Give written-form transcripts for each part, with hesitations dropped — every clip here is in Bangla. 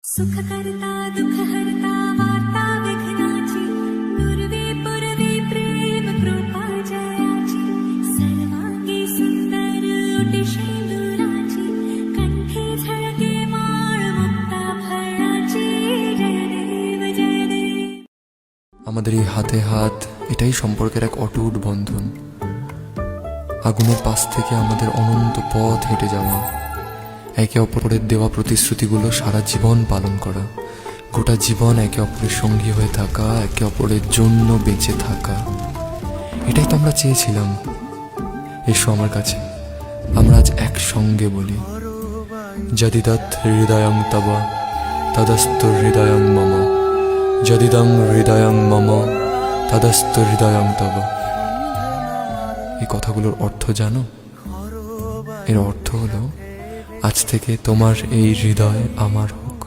सुख करता दुख हरता वार्ता विघ्नाची दुर्वे पुरवे प्रेम कृपा जयाची सर्वांगी सुंदर उटी शेंदुराची कंठे झळके माळ मुक्ता फळाची जय देव जय देव। আমাদের এই হাতে হাত এটাই সম্পর্কের এক অটুট বন্ধন। আগুনের পাশ থেকে আমাদের অনন্ত পথ হেঁটে যাওয়া, একে অপরের দেওয়া প্রতিশ্রুতিগুলো সারা জীবন পালন করা, গোটা জীবন একে অপরের সঙ্গী হয়ে থাকা, একে অপরের জন্য বেঁচে থাকা, এটাই তো আমরা চেয়েছিলাম। এসো আমার কাছে, আমরা আজ একসঙ্গে বলি, যদিদৎ হৃদয়ং তব তদস্তু হৃদয়ং মম, যদিদং হৃদয়ং মম তদস্তু হৃদয়ং তব। এই কথাগুলোর অর্থ জানো? এর অর্থ হলো, আজ থেকে তোমার এই হৃদয় আমার হোক,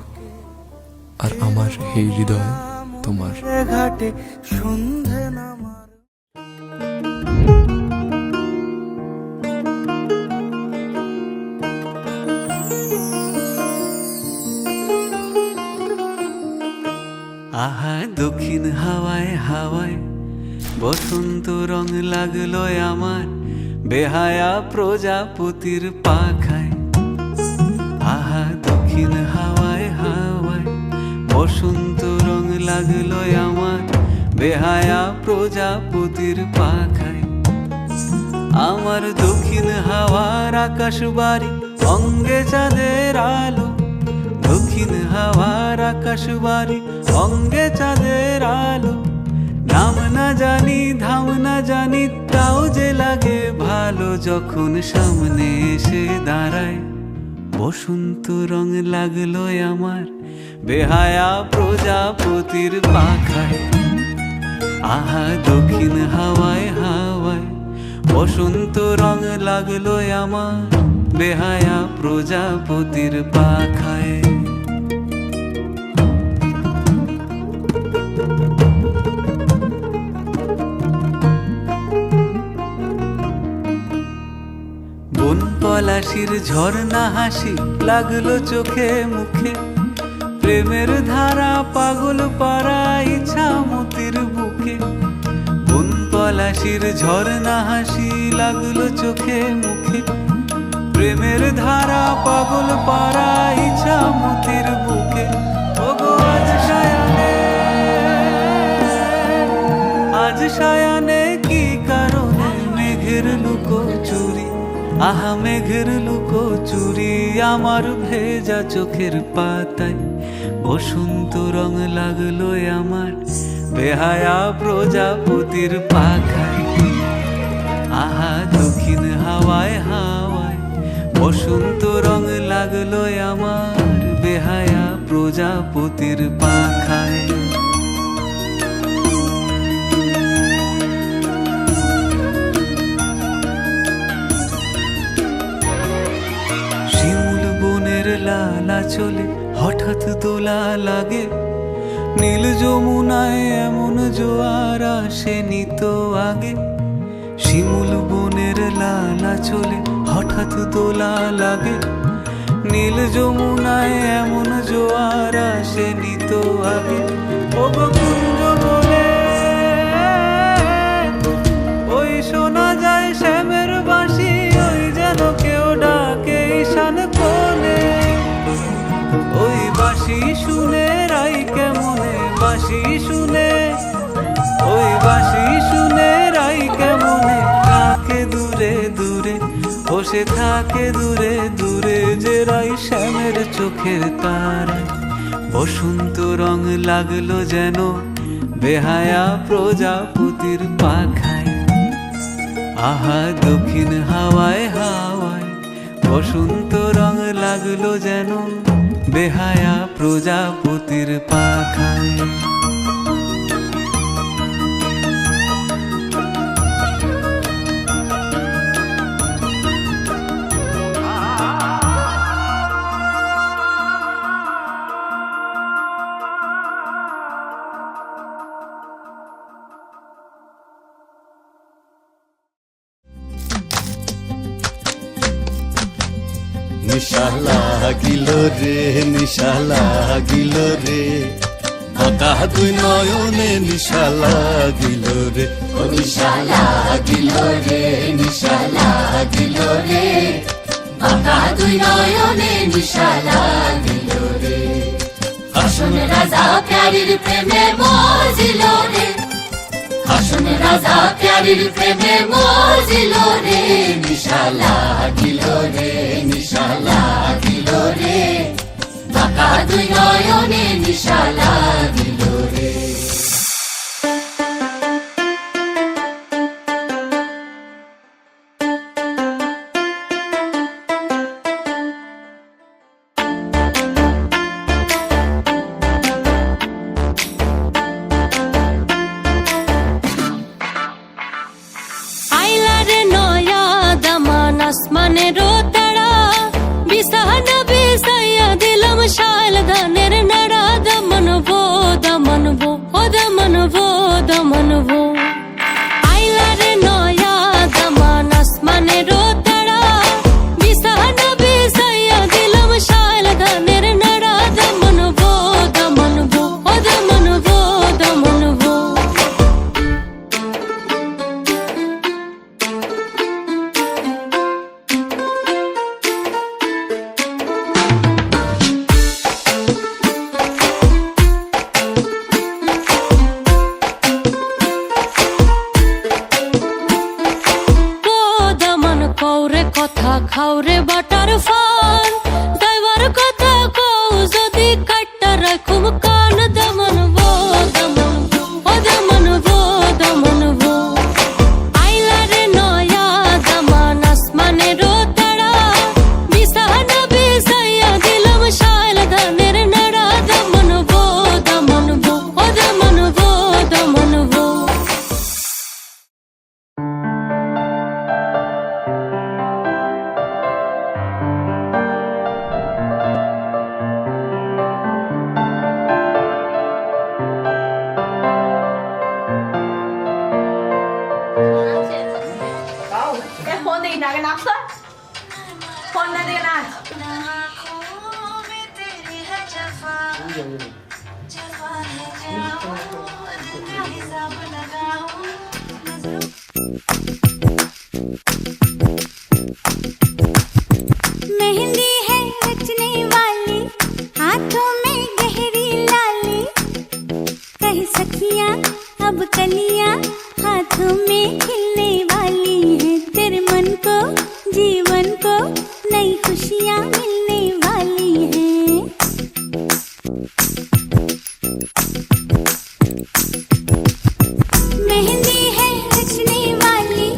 আর আমার এই হৃদয় তোমার। ঘাটে সন্ধে নামার আহা দক্ষিণ হাওয়ায় হাওয়ায় বসন্ত রং লাগলো আমার বেহায়া প্রজাপতির পাখায়। আহা দক্ষিণ হাওয়ায় হাওয়ায় বসন্ত রং লাগলো আমার বেহায়া প্রজাপতির পাখায়। আমার দক্ষিণ হাওয়ার আকাশ বাড়ি অঙ্গে চাঁদের আলো, দক্ষিণ হাওয়ার আকাশ বাড়ি অঙ্গে চাঁদের আলো। নাম না জানি ধাম না জানি তাও যে লাগে ভালো যখন সামনে এসে দাঁড়ায়। বসন্ত রং লাগলো আমার বেহায়া প্রজাপতির পাখায়। আহা দক্ষিণ হাওয়ায় হাওয়ায় বসন্ত রং লাগলো আমার বেহায়া প্রজাপতির পাখায়। বন পলাশির ঝর্ণা হাসি লাগলো চোখে মুখে, প্রেমের ধারা পাগল পাড়া ইচ্ছা মতির বুকে। বন পলাশির ঝর্ণা হাসি লাগলো চোখে মুখে, প্রেমের ধারা পাগল পাড়া ইচ্ছা মতির বুকে। ওগো আজ সায়ানে, আজ সায়ানে কি কারণে মেঘের লুকোচুরি, আহা মেঘের লুকোচুরি আমার ভেজা চোখের পাতায়। বসন্ত রং লাগলো আমার বেহায়া প্রজাপতির পাখায়। আহা দক্ষিণ হাওয়ায় হাওয়ায় বসন্ত রং লাগলো আমার বেহায়া প্রজাপতির পাখায়। শিমুল বনের লালা চলে হঠাৎ দোলা লাগে, নীল যমুনায় এমন জোয়ার আসেনি তো আগে। শিমুল বনের লালা চলে হঠাৎ দোলা লাগে, নীল যমুনায় এমন জোয়ার আসেনি তো আগে। ওগো কুঞ্জ বলে ওই শোনা যায় শ্যামের বাঁশি, ওই যেন কেউ ডাকে ঈশান কোণে। ওই বাঁশি শুনে রাই কেমনে, বাঁশি শুনে, ওই বাঁশি শুনে রাই কেমনে থাকে দূরে দূরে, বসে থাকে দূরে দূরে যে রাই শ্যামের চোখের তারায়। বসন্ত রং লাগলো যেন বেহায়া প্রজাপতির পাখায়। আহা দক্ষিণ হাওয়ায় হাওয়ায় বসন্ত রং লাগলো যেন বেহায়া প্রজাপতির পাখায়। নিশা লাগিল রে, নিশা লাগিল রে, বাঁকা দুই নয়নে নিশা লাগিল রে, ও নিশা লাগিল রে, নিশা লাগিল রে, বাঁকা দুই নয়নে নিশা লাগিল রে। হাসন রাজা প্যারির প্রেমে মজিল রে, হাসন রাজা প্যারির প্রেমে মজিল রে, নিশা লাগিল রে, নিশা লাগিল রে, বাঁকা দুই নয়নে নিশা লাগিল রে। আইলা রে নয়া দামান আসমানেরও তারা, বিছানা বিছাইয়া দিলাম শাল ধানের নাড়া, দমনবো দমনবো ও দমনবো দমনবো। আইলা রে নয়া দামান আসমানেরও তারা, বিছানা বিছাইয়া দিলাম শাল ধানের নাড়া, দমনবো দমনবো ও দমনবো দমনবো। কৌরে কথা খাওরে বাটার ফান, দাইবার কথা কও যদি কাটটা রাখুম কান, দমনবো দমনবো ও দমনবো দমনবো। আইলা রে নয়া দামান আসমানেরও তারা, বিছানা বিছাইয়া দিলাম শাল ধানের নাড়া, দমনবো দমনবো ও দমনবো দমনবো। ফোন দেখি না আগে নাচ, ফোন না দিয়ে নাচ। मेहंदी है रचने वाली, हाथों में गहरी लाली, कहीं सखियां अब कलियां हाथों में खिलने वाली हैं, तेरे मन को जीवन को नई खुशियां मिलने वाली हैं। मेहंदी है रचने वाली,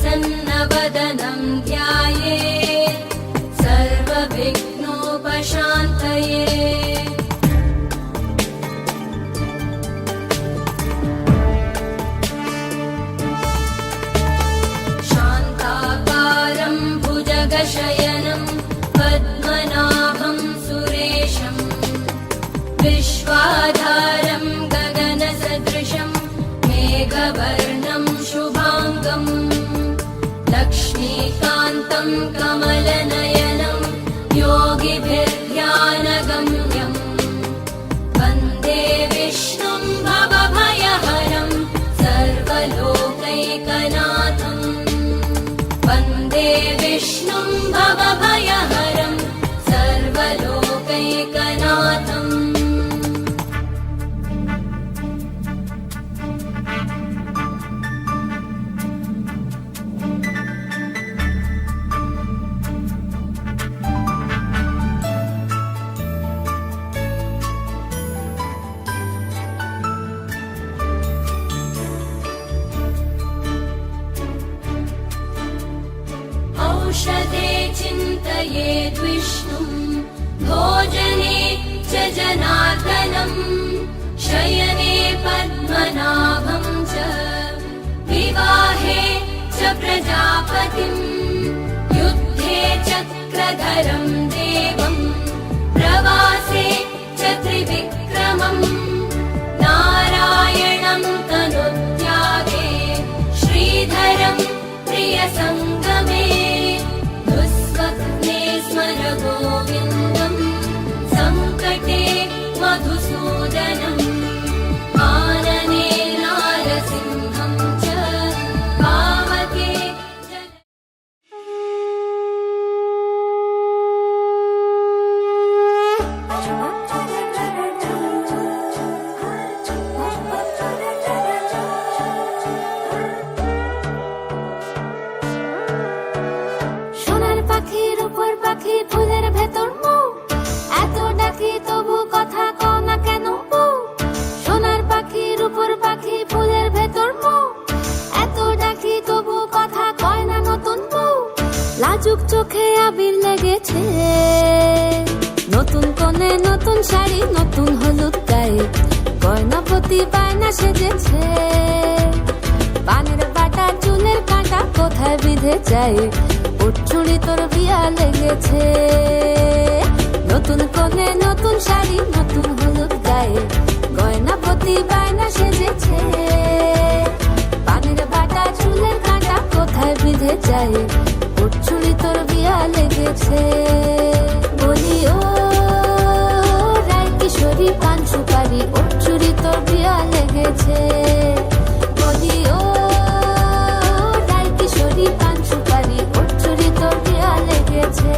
प्रसन्नवदनं ध्यायेत् सर्वविघ्नोपशान्तये। शान्ताकारं भुजगशयनं पद्मनाभं सुरेशं विश्वाधारं गगनसदृशं मेघवर्णं शुभाङ्गं लक्ष्मीकान्तं कमलनयनं योगिभिर्ध्यानगम्यं वन्दे विष्णुं भवभयहरं सर्वलोकैकनाथं वन्दे विष्णुं भवभयहरं सर्वलोकैकनाथम्। औषधे चिन्तयेद् विष्णुं भोजने च जनार्दनं शयने पद्मनाभं च विवाहे च प्रजापतिं युद्धे चक्रधरं देवं प्रवासे च त्रिविक्रमं नारायणं तनुत्यागे श्रीधरं प्रियसङ्गमे दुःस्वप्ने स्मर गोविन्दं सङ्कटे मधुसूदनम् आनने नारसिंहं च पावके সোনার পাখির উপর পাখি ফুলের ভেতর মৌ এত ডাকি তবু কথা কও না কেন বউ সোনার পাখির উপর পাখি ফুলের ভেতর মৌ এত ডাকি তবু কথা কয় না নতুন বউ লাজুক চোখে আবির লেগেছে নতুন কোণে নতুন শাড়ি নতুন হলুদ গায়ে গয়নাপতি বায়না সেজেছে পানের বাটা চুলের কাঁটা কোথায় বিঁধে যায় উঠছুড়ি তোর বিয়া লেগেছে নতুন কোণে নতুন শাড়ি নতুন হলুদ গায়ে গয়নাপতি বায়না সেজেছে পানের বাটা চুলের কাঁটা কোথায় বিঁধে যায় উঠছুড়ি তোর বিয়া লেগেছে বলি ও রায় কিশোরী পান সুপারি উঠছুড়ি তোর বিয়া লেগেছে বলি ও রায় কিশোরী পান সুপারি উঠছুড়ি তোর বিয়া লেগেছে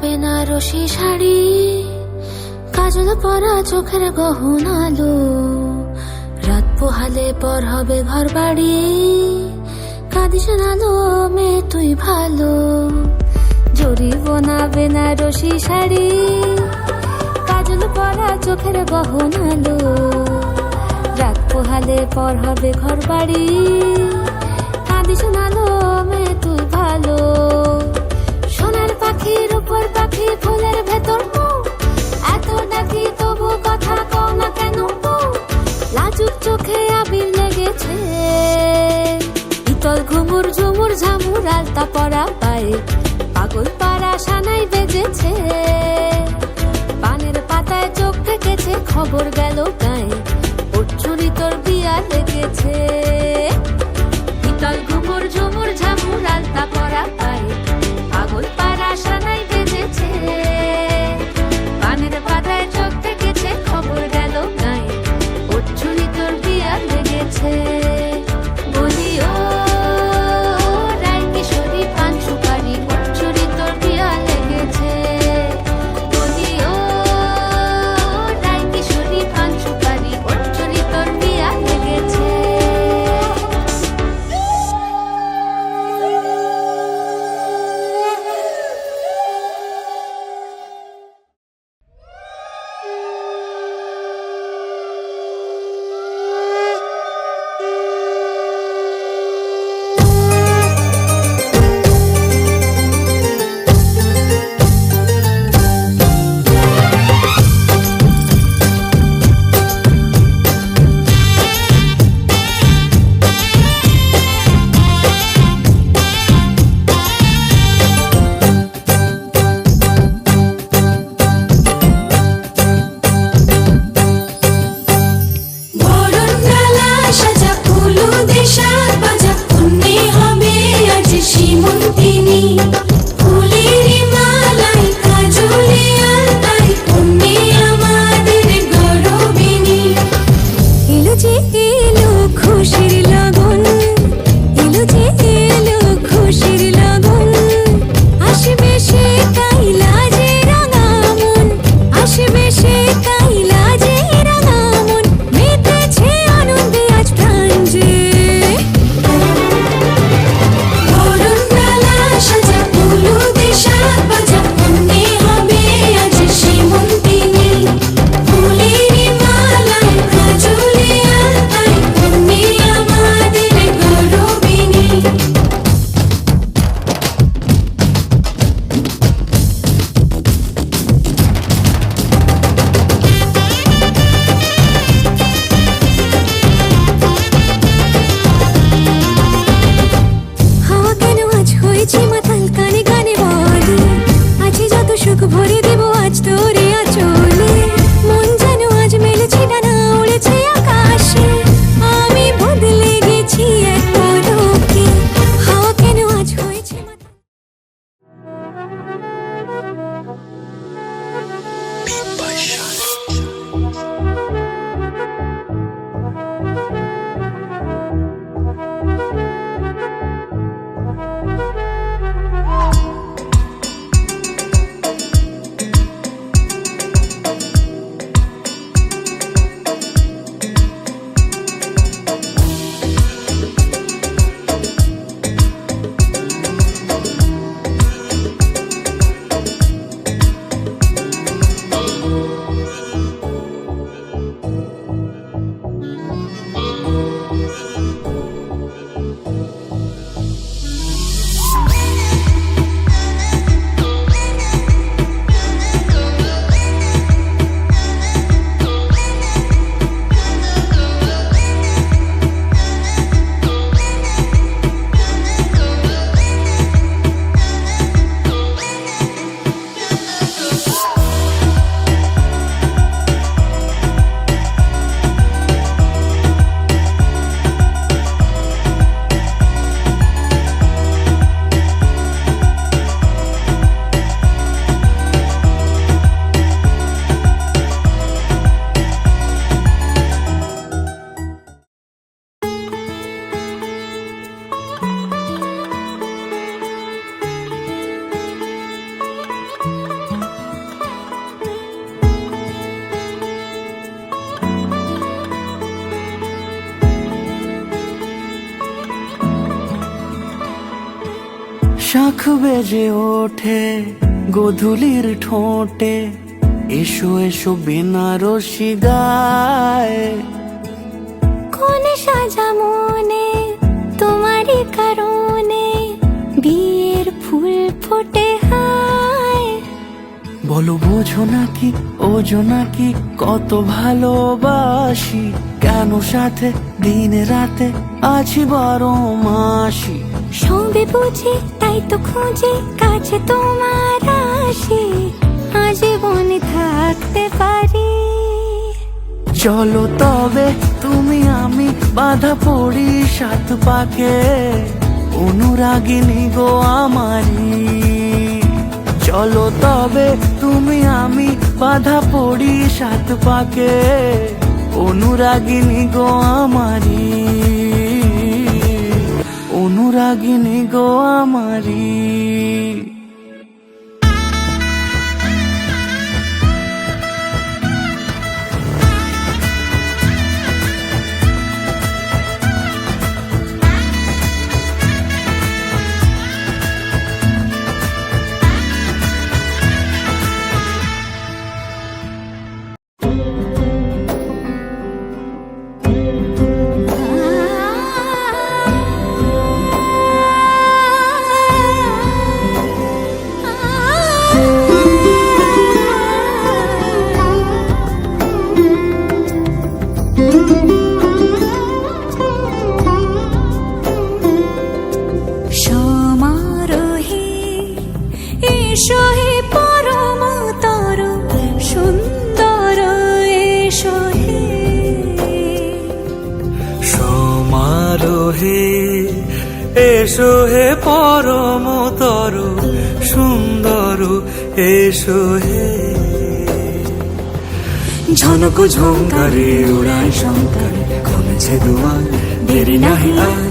বেনারসি শাড়ি কাজল পরা চোখের গহনালো রাত পোহালে পর হবে ঘর বাড়ি কাঁদিস নালো মেয়ে তুই ভালো জরি বোনা বেনারসি শাড়ি কাজল পরা চোখের গহনালো রাত পোহালে পর হবে ঘর বাড়ি কাঁদিস নালো মেয়ে তুই ভালো সোনার পাখির উপর পাখি ফুলের ভেতর মৌ এত ডাকি তবু কথা কও না কেন বউ লাজুক চোখে আবির লেগেছে ইতল ঘুমুর ঝুমুর ঝামুর আলতা পরা পায়ে পাগল পাড়া সানাই বেজেছে পানের পাতায় চোখ থেকেছে খবর গেল গায়ে উঠছুড়ি তোর বিয়া লেগেছে ইতল ঘুমুর ঝুমুর ঝামুর আলতা পরা পায়ে পাগল পাড়া সানাই বেজেছে পানের পাতায় চোখ থেকেছে খবর গেল গায়ে উঠছুড়ি তোর বিয়া লেগেছে। দেশার বাজা পুণ্যে হবে আজ সীমন্তিনী ফুলের মালাই কাজলে আলতাই পুণ্যে আমাদের গৌরবিনী এলো যে এলো খুশির লগন এলো যে এলো খুশির লগন আসবে সে কাইলাজে রাঙা মন আসবে সে কাইলাজে রাঙা মন মেতেছে আনন্দে আজ প্রাণ যে বরণডালা সাজা উলুদে শাক বাজা পুণ্যে হবে আজ সীমন্তিনী ফুলের মালাই কাজলে আলতাই পুণ্যে আমাদের গৌরবিনী হাওয়া কেন আজ হয়েছে মাতাল কানে কানে বলে আছে যত সুখ ভরে দেব আজ তোরে আচলে মন যেন আজ মেলেছে ডানা উড়েছে আকাশে আমি বদলে গেছি এক পলকে হাওয়া কেন আজ হয়েছে মাতাল শাখ বেজে ওঠে গোধূলির ঠোঁটে এসো এসো বেনারসি গায় কোন সাজা মনে তোমারই কারণে বিয়ের ফুল ফোটে হায় বলো বোঝো নাকি ওজো নাকি কত ভালোবাসি কেন সাথে দিনে রাতে আছি 12 মাসি সবে বুঝি তাই তো খুঁজে কাছে তোমার আসি আজীবনে থাকতে পারি চলো তবে তুমি আমি বাঁধা পড়ি 7 পাকে অনুরাগিনী গো আমারি চলো তবে তুমি আমি বাঁধা পড়ি 7 পাকে অনুরাগিনী গো আমারি অনুরাগিনী গো আমারি হে এসো হে পরমতর সুন্দর এসো হে ঝনক ঝঙ্কারে উড়ায় শঙ্কারে খুলেছে দুয়ার দেরি নাহি আর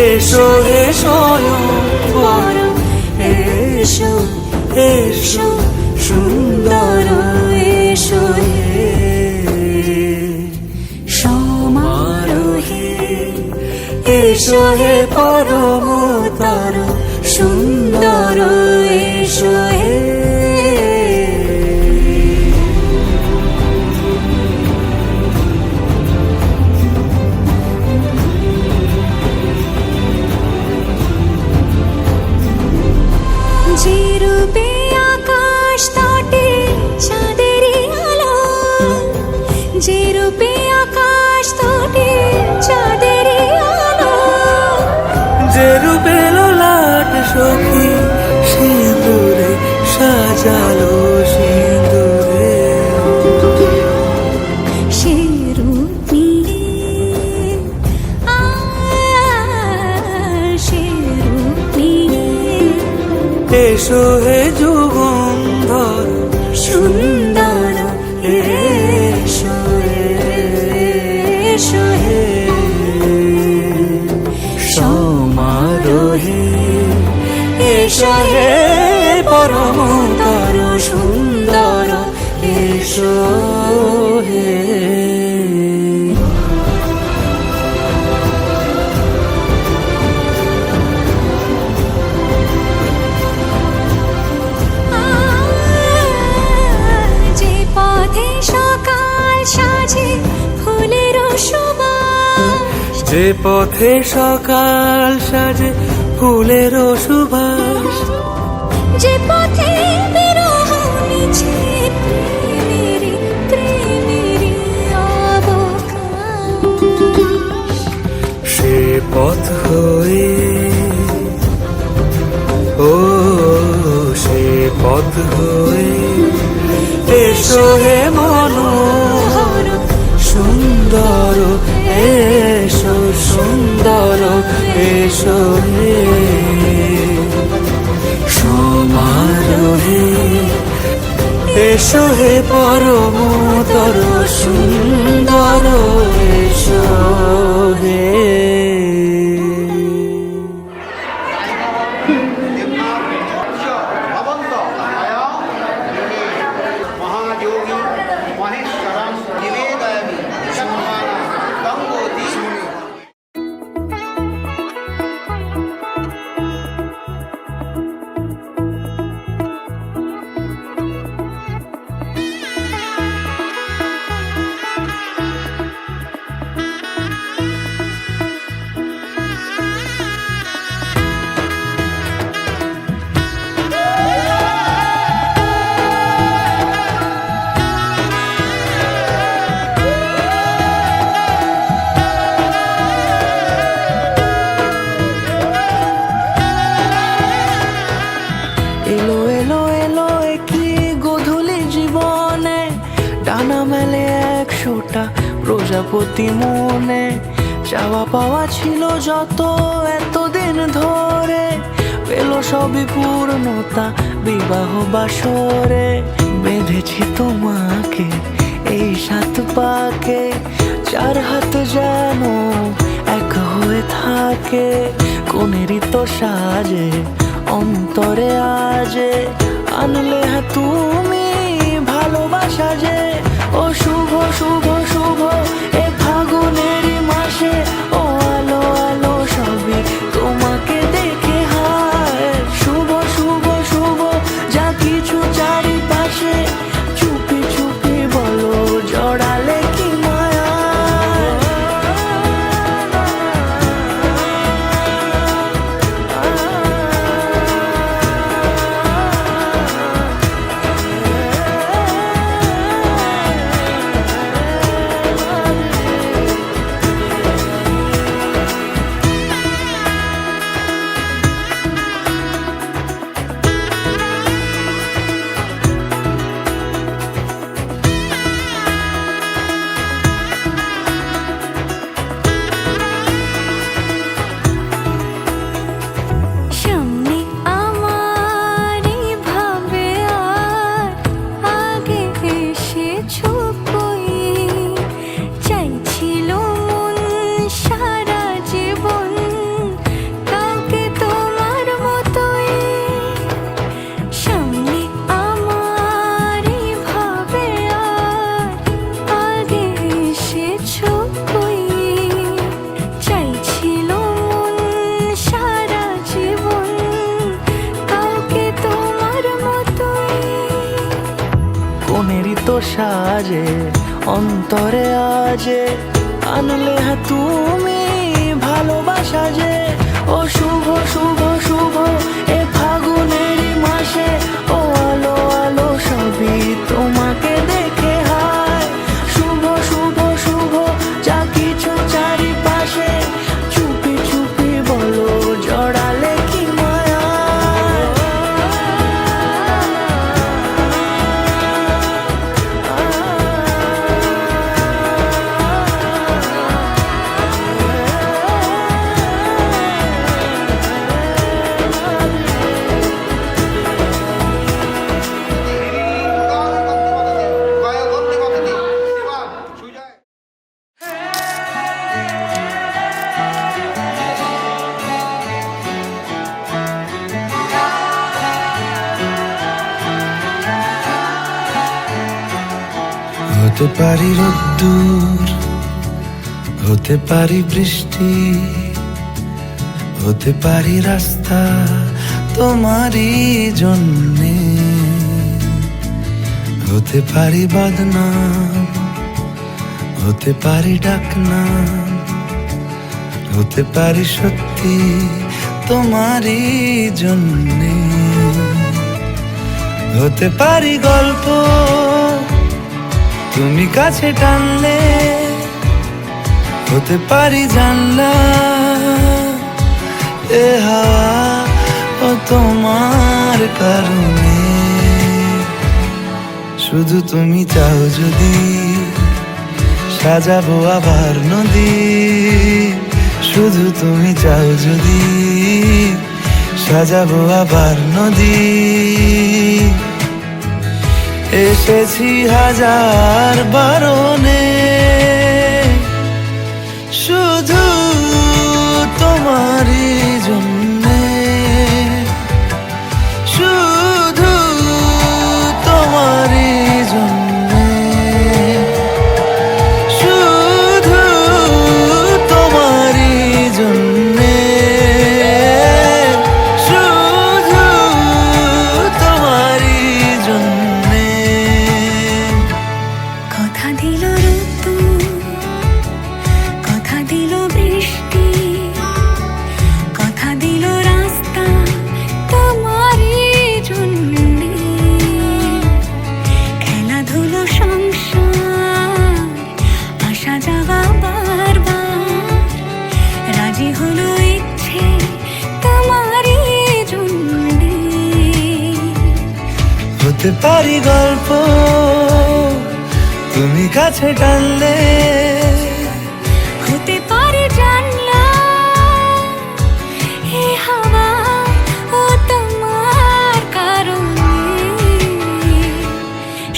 এসো হে স্বয়ংবর এসো এসো সুন্দর এসো হে সমারোহে এসো হে পরমতর সুন্দর এসো হে যে রূপে আকাশ তটে চাঁদেরই আলো, যে রূপে আকাশ তটে চাঁদেরই আলো, যে রূপে লোলাট সখী সিঁদুরে সাজালো সিঁদুরে সে রূপ নিয়ে সে রূপ নিয়ে এসো হে যুগন্ধর সুন্দর এসো এসো হে সমারোহে এসো হে পরমতর সুন্দর এসো হে যে পথে সকাল সাজে ফুলের সুবাস, যে পথে সকাল সাজে ফুলের সুবাস যে পথে বিরহ মিছে প্রেমেরই প্রেমেরই অবকাশ, সে পথ হয়ে ও সে পথ হয়ে এসো হে মনোহর সুন্দর এসো সুন্দর এসো হে সমারোহে এসো হে পরমতর সুন্দর এসো হে महायोगी महेश्वरं निवेदयामि शतमाना गंगोत्री এলো এলো এলো কি গোধূলি জীবনে ডানা মেলে 100টা প্রজাপতি মনে চাওয়া পাওয়া ছিল যত এতদিন ধরে পেল সবই পূর্ণতা বিবাহ বাসরে বেঁধেছি তোমাকে এই 7 পাকে 4 হাত যেন এক হয়ে থাকে কোনেরই তো সাজে অন্তরে আজে আনলে তুমি ভালোবাসা যে ও শুভ শুভ শুভ এ ফাগুনেরই মাসে ও আলো আলো সবই তোমাকে দেখে হায় শুভ শুভ শুভ যা কিছু চারিপাশে চুপি চুপি বলো জড়ালে কি মায়া সাজে অন্তরে আজে আনলে হ্যাঁ তুমি ভালোবাসা যে ও শুভ শুভ শুভ এ ফাগুনেরই মাসে ও আলো আলো সবই তোমাকে দেখে হায় শুভ শুভ শুভ যা কিছু চারিপাশে চুপি চুপি বলো জড়ালে কি মায়া হতে পারি রোদ্দুর, হতে পারি বৃষ্টি, হতে পারি রাস্তা তোমারই জন্যে, হতে পারি বদনাম, হতে পারি ডাকনাম, হতে পারি সত্যি তোমারই জন্যে, হতে পারি গল্প তুমি কাছে টানলে, হতে পারি জানলা এ হাওয়া ও তোমার কারণে, শুধু তুমি চাও যদি সাজাবো আবার নদী, শুধু তুমি চাও যদি সাজাবো আবার নদী, এসেছি হাজার বারণে শুধু তোমারই জন্যে, শুধু তোমারই জন্যে, শুধু তোমারই জন্যে, শুধু তোমারই জন্যে। কথা দিল ঋতু, কথা দিল বৃষ্টি, কথা দিল রাস্তা তোমারই জন্যে, খেলাধুলো সংসার আসা যাওয়া বারবার, রাজি হলো ইচ্ছে তোমারই জন্যে, হতে পারি গল্প তুমি কাছে টানলে, হতে পারে জানলা হে হাওয়া ও তোমার কারণে,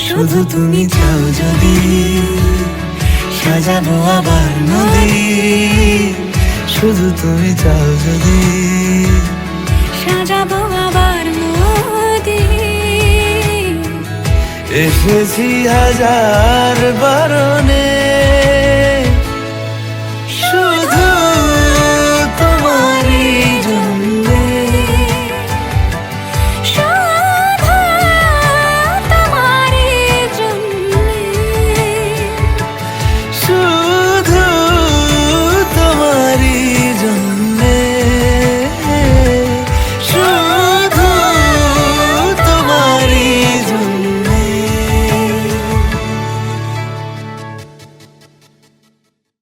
শুধু তুমি চাও যদি সাজাবো আবার নদী, শুধু তুমি চাও যদি সাজাবো আবার নদী, এসেছি হাজার বারণে